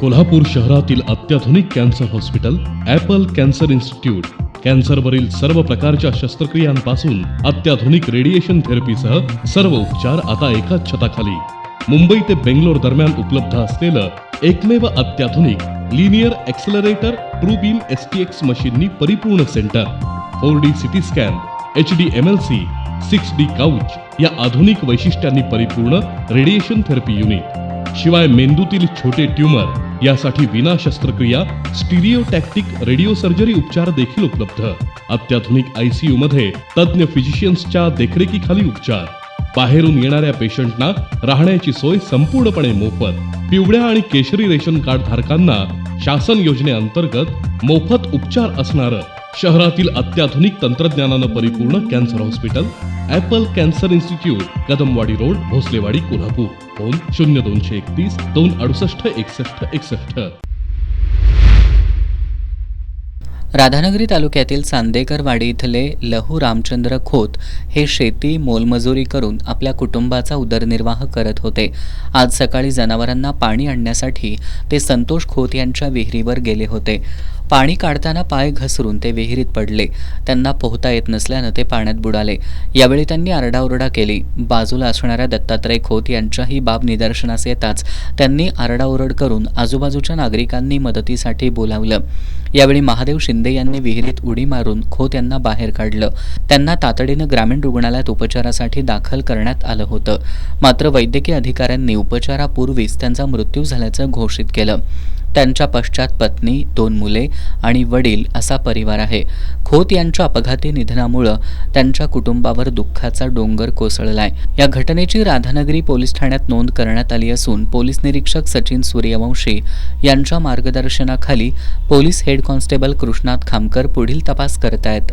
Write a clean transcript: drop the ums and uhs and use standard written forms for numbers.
कोल्हापूर शहरातील अत्याधुनिक cancer hospital Apple cancer institute कॅन्सरवरील सर्व प्रकारच्या शस्त्रक्रियांपासून अत्याधुनिक रेडिएशन थेरपीसह सर्व उपचार आता एकाच छताखाली. मुंबई ते बेंगलोर दरम्यान उपलब्ध असलेलं एकमेव अत्याधुनिक linear accelerator true beam STX मशीननी परिपूर्ण centre, 4D CT scan, HD MLC, 6D couch या आधुनिक वैशिष्ट्यांनी परिपूर्ण रेडिएशन थेरपी युनिट. शिवाय मेंदूतील छोटे ट्यूमर यासाठी विना शस्त्रक्रिया स्टिरिओटॅक्टिक रेडिओ सर्जरी उपचार देखील उपलब्ध. अत्याधुनिक ICU मध्ये तज्ञ फिजिशियन्सच्या देखरेखीखाली उपचार. बाहेरून येणाऱ्या पेशंटना राहण्याची सोय संपूर्णपणे मोफत. पिवळ्या आणि केशरी रेशन कार्ड धारकांना शासन योजनेअंतर्गत मोफत उपचार असणारं शहरातील अत्याधुनिक तंत्रज्ञानानं परिपूर्ण cancer hospital Apple cancer institute, Kadamwadi road, Bhosalewadi, Kolhapur. Phone 0231 268 61 61. Radhanagari तालुक्यातील चांदेकरवाडी इथले लहू रामचंद्र खोत हे शेती मोलमजुरी करून आपल्या कुटुंबाचा उदरनिर्वाह करत होते. आज सकाळी जनावरांना पाणी आणण्यासाठी ते संतोष खोत यांच्या विहिरीवर गेले होते. पाणी काढताना पाय घसरून ते विहिरीत पडले. त्यांना पोहता येत नसल्यानं ते पाण्यात बुडाले. यावेळी त्यांनी आरडाओरडा केली. बाजूला असणाऱ्या दत्तात्रय खोत यांच्या ही बाब निदर्शनास येताच त्यांनी आरडाओरड करून आजूबाजूच्या नागरिकांनी मदतीसाठी बोलावलं. यावेळी महादेव शिंदे यांनी विहिरीत उडी मारून खोत यांना बाहेर काढलं. त्यांना तातडीनं ग्रामीण रुग्णालयात उपचारासाठी दाखल करण्यात आलं होतं. मात्र वैद्यकीय अधिकाऱ्यांनी उपचारापूर्वीच त्यांचा मृत्यू झाल्याचं घोषित केलं. त्यांच्या पश्चात पत्नी, 2 मुले आणि वडील असा परिवार आहे. खोत यांच्या अपघाती निधनामुळे त्यांच्या कुटुंबावर दुःखाचा डोंगर कोसळलाय. या घटनेची राधानगरी पोलीस ठाण्यात नोंद करण्यात आली असून पोलीस निरीक्षक सचिन सूर्यवंशी यांच्या मार्गदर्शनाखाली police head constable Krishnat Khamkar पुढील तपास करतायत.